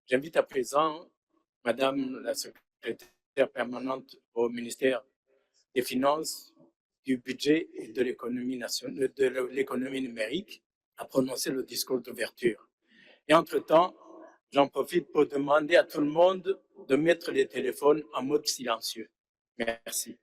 J'invite à présent Madame la secrétaire permanente au ministère des Finances, du Budget et de l'économie nationale, de l'économie numérique à prononcer le discours d'ouverture. Et entre-temps, j'en profite pour demander à tout le monde de mettre les téléphones en mode silencieux. Merci.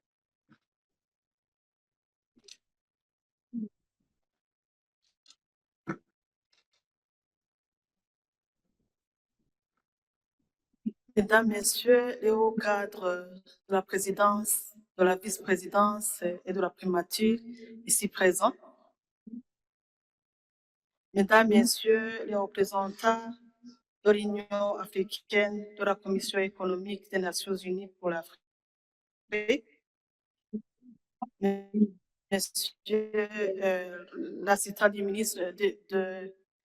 Mesdames, Messieurs, les hauts cadres de la présidence, de la vice-présidence et de la primature ici présents, Mesdames, Messieurs, les représentants de l'Union africaine, de la Commission économique des Nations unies pour l'Afrique, Monsieur l'assistant du ministre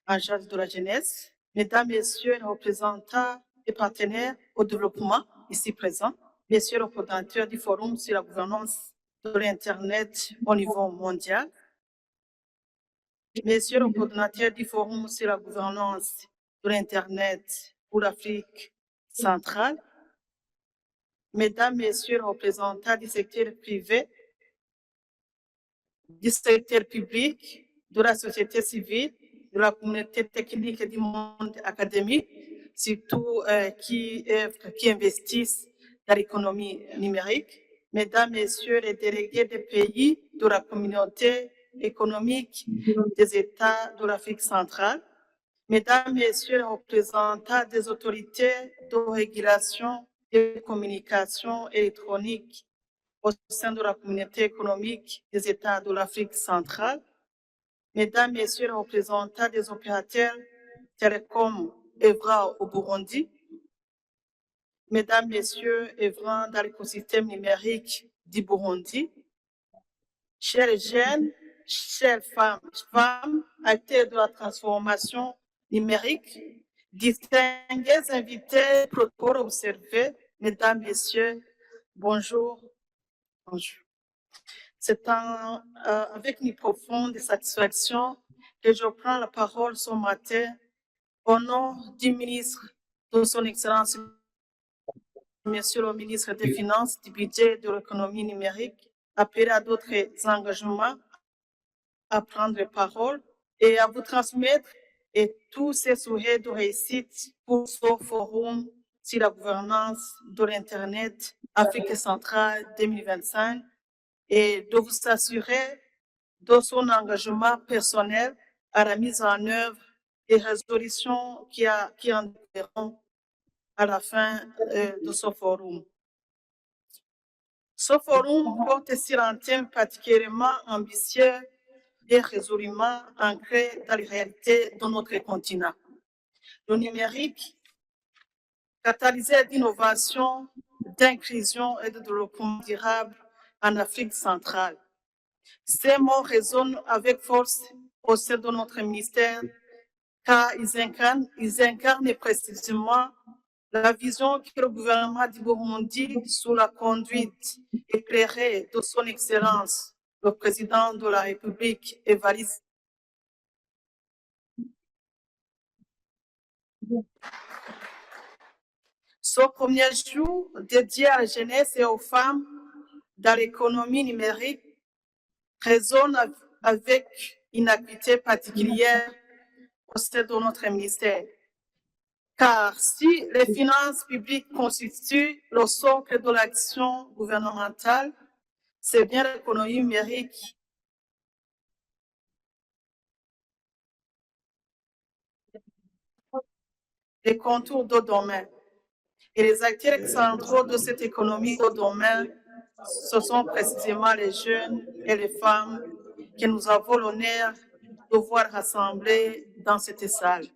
en charge de la jeunesse, Mesdames, Messieurs les représentants et partenaires au développement ici présents, Messieurs le coordinateur du Forum sur la gouvernance de l'Internet au niveau mondial, Messieurs le coordinateur du Forum sur la gouvernance de l'Internet pour l'Afrique centrale, Mesdames, Messieurs les représentants du secteur privé, du secteur public, de la société civile, de la communauté technique et du monde académique, surtout qui investissent dans l'économie numérique. Mesdames, Messieurs les délégués des pays de la communauté économique des États de l'Afrique centrale, Mesdames, Messieurs les représentants des autorités de régulation des communications électroniques au sein de la communauté économique des États de l'Afrique centrale, Mesdames, Messieurs les représentants des opérateurs télécoms œuvrant au Burundi, Mesdames, Messieurs œuvrant dans l'écosystème numérique du Burundi, chers jeunes, chères femmes, acteurs de la transformation numérique, distingués invités, protocole observé, Mesdames, Messieurs, bonjour. Bonjour. C'est avec une profonde satisfaction que je prends la parole ce matin au nom du ministre de son Excellence, Monsieur le ministre des Finances, du Budget et de l'économie numérique, appelé à d'autres engagements à prendre parole et à vous transmettre et tous ces souhaits de réussite pour ce forum sur la gouvernance de l'Internet Afrique centrale 2025 et de vous assurer de son engagement personnel à la mise en œuvre des résolutions qui en découleront à la fin de ce forum. Ce forum porte sur un thème particulièrement ambitieux et résolument ancré dans les réalités de notre continent. Le numérique, catalyseur d'innovation, d'inclusion et de développement durable en Afrique centrale. Ces mots résonnent avec force au sein de notre ministère car ils incarnent précisément la vision que le gouvernement du Burundi, sous la conduite éclairée de son Excellence, le président de la République, Évariste. Ce premier jour dédié à la jeunesse et aux femmes dans l'économie numérique résonne avec une acuité particulière au sein de notre ministère. Car si les finances publiques constituent le socle de l'action gouvernementale, c'est bien l'économie numérique les contours de domaine. Et les acteurs centraux de cette économie de domaine, ce sont précisément les jeunes et les femmes que nous avons l'honneur de voir rassemblés dans cette salle.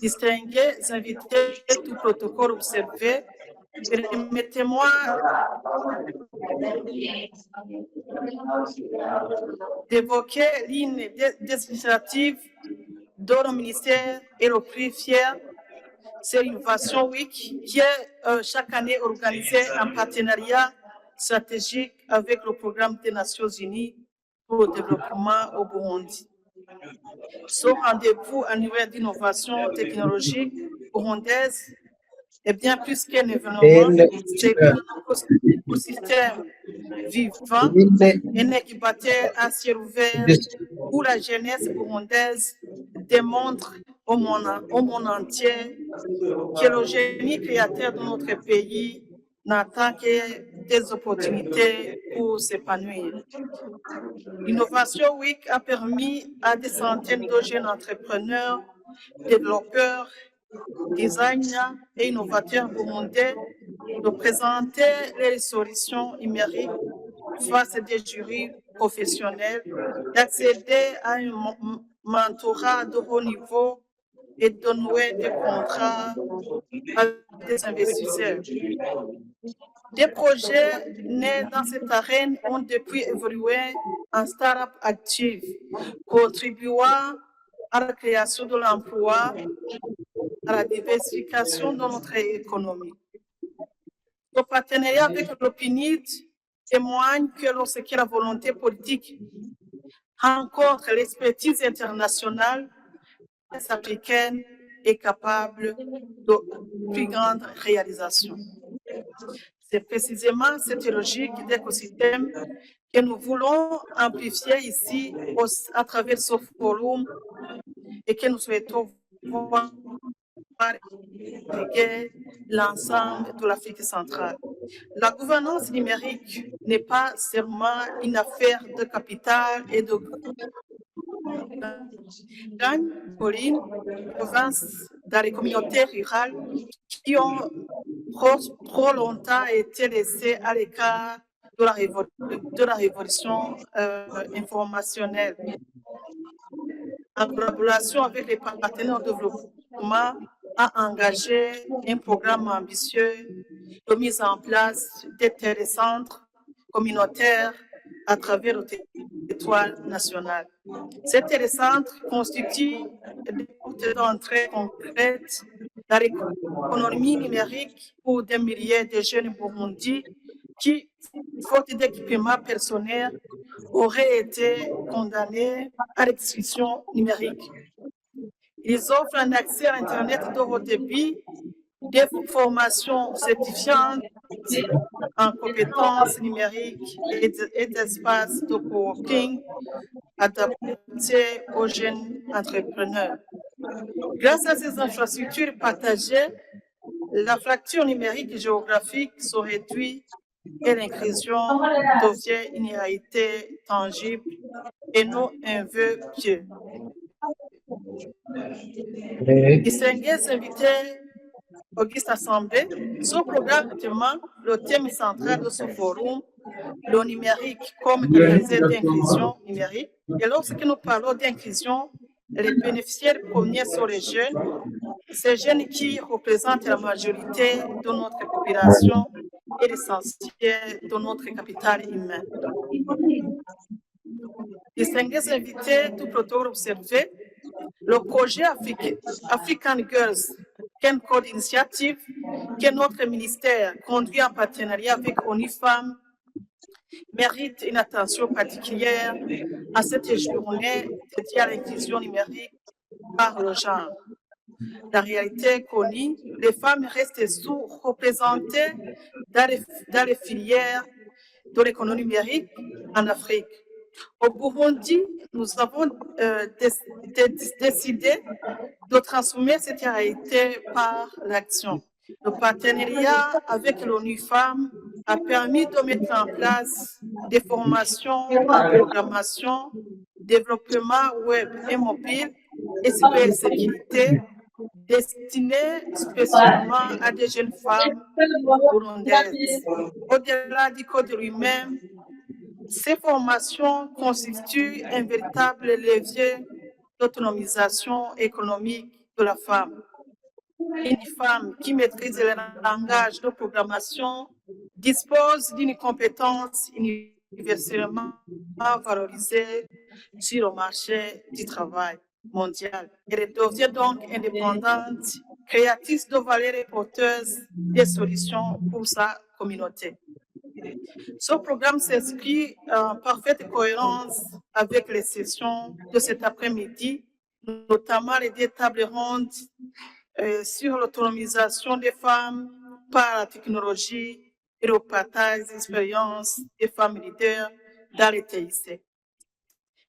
Distingués invités, tout protocole observé, permettez-moi d'évoquer l'une des initiatives dont le ministère est le plus fier, c'est l'Innovation Week qui est chaque année organisée en partenariat stratégique avec le programme des Nations Unies pour le développement au Burundi. Ce rendez-vous annuel d'innovation technologique burundaise est bien plus qu'un événement, c'est un écosystème vivant, un incubateur à ciel ouvert où la jeunesse burundaise démontre au monde entier que le génie créateur de notre pays n'attend que des opportunités pour s'épanouir. L'innovation Week a permis à des centaines de jeunes entrepreneurs, développeurs, designers et innovateurs burundais de présenter les solutions numériques face à des jurys professionnels, d'accéder à un mentorat de haut niveau et de nouer des contrats avec des investisseurs. Des projets nés dans cette arène ont depuis évolué en start-up active, contribuant à la création de l'emploi, à la diversification de notre économie. Le partenariat avec le PNUD témoigne que lorsque la volonté politique rencontre l'expertise internationale, les africaine est capable de plus grandes réalisations. C'est précisément cette logique d'écosystème que nous voulons amplifier ici à travers ce forum et que nous souhaitons voir irriguer l'ensemble de l'Afrique centrale. La gouvernance numérique n'est pas seulement une affaire de capital et de gagne, Pauline, province dans les communautés rurales qui ont trop longtemps été laissées à l'écart de la révolution informationnelle. En collaboration avec les partenaires de développement, a engagé un programme ambitieux de mise en place des télécentres communautaires à travers le territoire national. Ces télécentres constituent des portes d'entrée concrètes dans l'économie numérique pour des milliers de jeunes burundis qui, faute d'équipements personnels, auraient été condamnés à l'exclusion numérique. Ils offrent un accès à Internet de haut débit, des formations certifiantes en compétences numériques et d'espaces de coworking adaptés aux jeunes entrepreneurs. Grâce à ces infrastructures partagées, la fracture numérique géographique se réduit et l'inclusion devient une réalité tangible et non un vœu pieux. Distingués invités Auguste Assemblée, ce programme est le thème central de ce forum, le numérique comme catalyseur d'inclusion numérique. Et lorsque nous parlons d'inclusion, les bénéficiaires premiers sont les jeunes, ces jeunes qui représentent la majorité de notre population et l'essentiel de notre capital humain. Distingués invités, tout protocole observé, le projet African Girls Can Code Initiative, que notre ministère conduit en partenariat avec ONU Femmes, mérite une attention particulière à cette journée dédiée à l'inclusion numérique par le genre. La réalité connue, les femmes restent sous-représentées dans les filières de l'économie numérique en Afrique. Au Burundi, nous avons décidé de transformer cette réalité par l'action. Le partenariat avec l'ONU Femmes a permis de mettre en place des formations en programmation, développement web et mobile et cybersécurité destinées spécialement à des jeunes femmes burundaises. Au-delà du code lui-même, ces formations constituent un véritable levier d'autonomisation économique de la femme. Une femme qui maîtrise le langage de programmation dispose d'une compétence universellement valorisée sur le marché du travail mondial. Elle devient donc indépendante, créatrice de valeurs et porteuse des solutions pour sa communauté. Ce programme s'inscrit en parfaite cohérence avec les sessions de cet après-midi, notamment les deux tables rondes sur l'autonomisation des femmes par la technologie et le partage d'expériences des femmes leaders dans les TIC.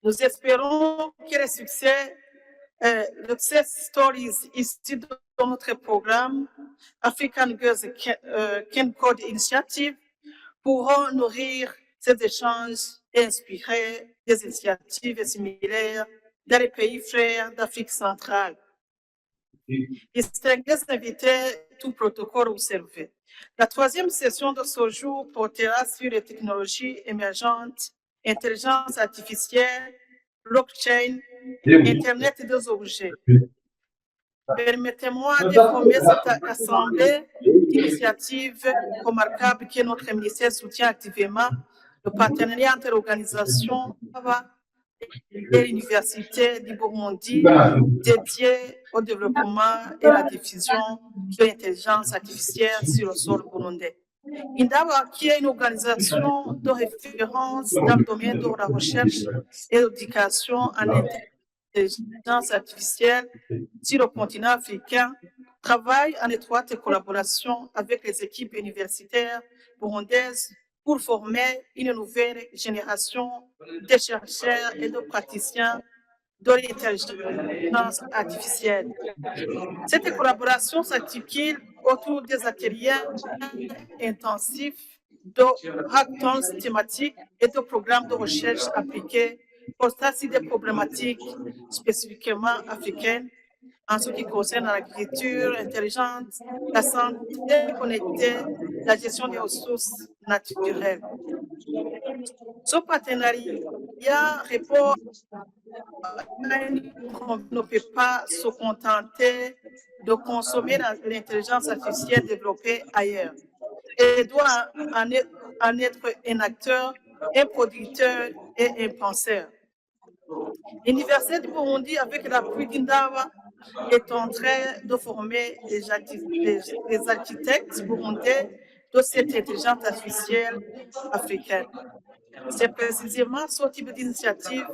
Nous espérons que le success stories issus de notre programme African Girls Can Code Initiative pourront nourrir ces échanges et inspirer des initiatives similaires dans les pays frères d'Afrique centrale. Distingués invités, tout protocole observé. La troisième session de ce jour portera sur les technologies émergentes, intelligence artificielle, blockchain, Internet des objets. Permettez-moi d'informer cette assemblée d'initiatives remarquables que notre ministère soutient activement le partenariat entre l'organisation et l'Université du Burundi dédiée au développement et la diffusion de l'intelligence artificielle sur le sol burundais. Indaba, qui est une organisation de référence dans le domaine de la recherche et de l'éducation en intelligence artificielle sur le continent africain, travaille en étroite collaboration avec les équipes universitaires burundaises pour former une nouvelle génération de chercheurs et de praticiens de l'intelligence artificielle. Cette collaboration s'articule autour des ateliers intensifs de hackathons thématiques et de programmes de recherche appliqués portant sur des problématiques spécifiquement africaines en ce qui concerne l'agriculture intelligente, la santé connectée, la gestion des ressources naturelles. Ce partenariat répond ne peut pas se contenter de consommer l'intelligence artificielle développée ailleurs. Elle doit en être un acteur, un producteur et un penseur. L'Université du Burundi, avec l'appui d'Indaba, est en train de former les architectes burundais de cette intelligence artificielle africaine. C'est précisément ce type d'initiative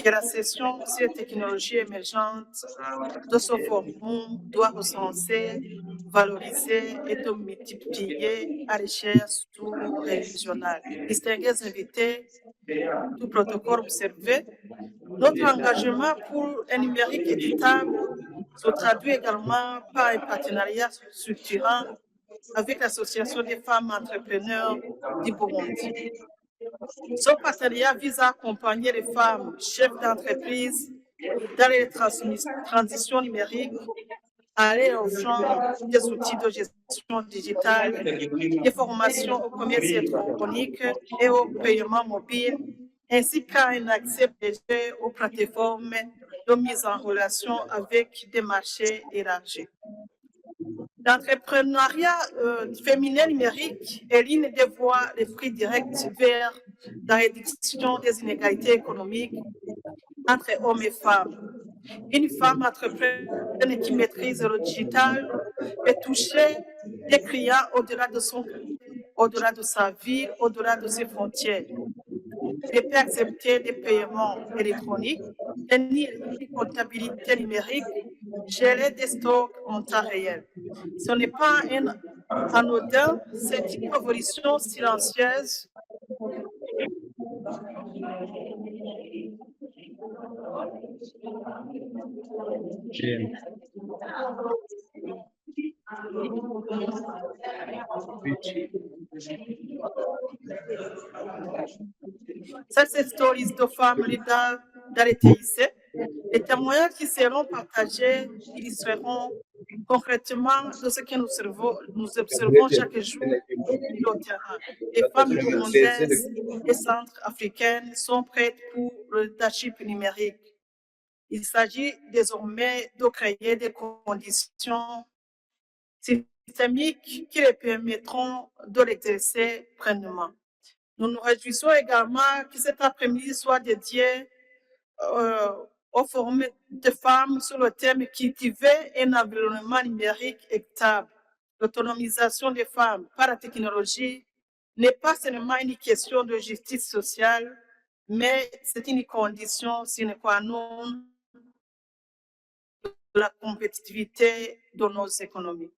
que la session sur les technologies émergentes de ce forum doit recenser, valoriser et de multiplier à l'échelle sous-régionale. Distingués invités, tout protocole observé, notre engagement pour un numérique équitable se traduit également par un partenariat structurant avec l'Association des femmes entrepreneurs du Burundi. Ce partenariat vise à accompagner les femmes chefs d'entreprise dans les transitions numériques en leur offrant des outils de gestion digitale, des formations au commerce électronique et au paiement mobile, ainsi qu'à un accès léger aux plateformes de mise en relation avec des marchés élargis. L'entrepreneuriat féminin numérique est l'une des voies les plus directes vers la réduction des inégalités économiques entre hommes et femmes. Une femme entrepreneur qui maîtrise le digital peut toucher des clients au-delà de sa vie, au-delà de ses frontières. Elle peut accepter des paiements électroniques, tenir une comptabilité numérique, gérer des stocks en temps réel. Ce n'est pas un anodin, c'est une révolution silencieuse. Success stories de femmes leaders dans les TIC, les témoignages qui seront partagés illustreront concrètement de ce que nous observons chaque jour sur le terrain. Les femmes burundaises et centrafricaines sont prêtes pour le leadership numérique. Il s'agit désormais de créer des conditions systémiques qui les permettront de l'exercer pleinement. Nous nous réjouissons également que cet après-midi soit dédié au forum de femmes sur le thème cultiver un environnement numérique équitable. L'autonomisation des femmes par la technologie n'est pas seulement une question de justice sociale, mais c'est une condition sine qua non la compétitivité de nos économies.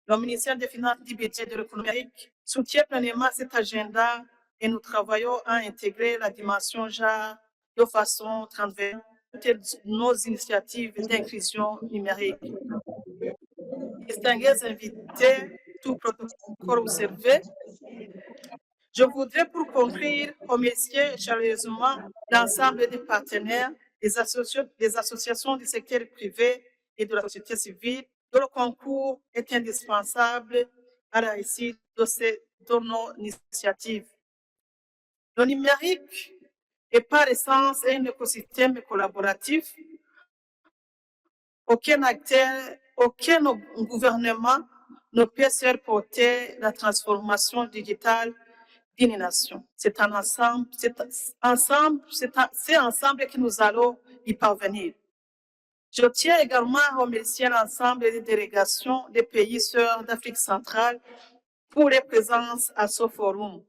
Le ministère des Finances du Budget de l'économie numérique soutient pleinement cet agenda et nous travaillons à intégrer la dimension genre de façon transversale à nos initiatives d'inclusion numérique. Distingués invités, tout protocole observé, je voudrais pour conclure remercier chaleureusement l'ensemble des partenaires, des associations du secteur privé et de la société civile, dont le concours est indispensable à la réussite de nos initiatives. Le numérique est par essence un écosystème collaboratif. Aucun acteur, aucun gouvernement ne peut seul porter la transformation digitale d'une nation. C'est un ensemble, c'est ensemble que nous allons y parvenir. Je tiens également à remercier l'ensemble des délégations des pays sœurs d'Afrique centrale pour leur présence à ce forum.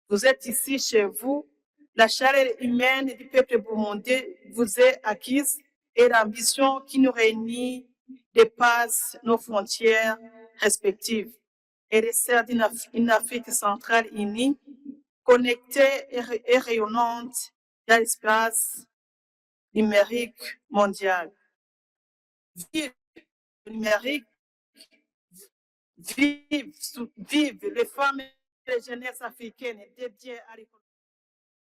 Vous êtes ici chez vous, la chaleur humaine du peuple burundais vous est acquise et l'ambition qui nous réunit dépasse nos frontières respectives et les sert d'une Afrique centrale unie, connectée et rayonnante dans l'espace numérique mondial. Vive le numérique, vive les femmes et les jeunesses africaines dédiées à l'économie.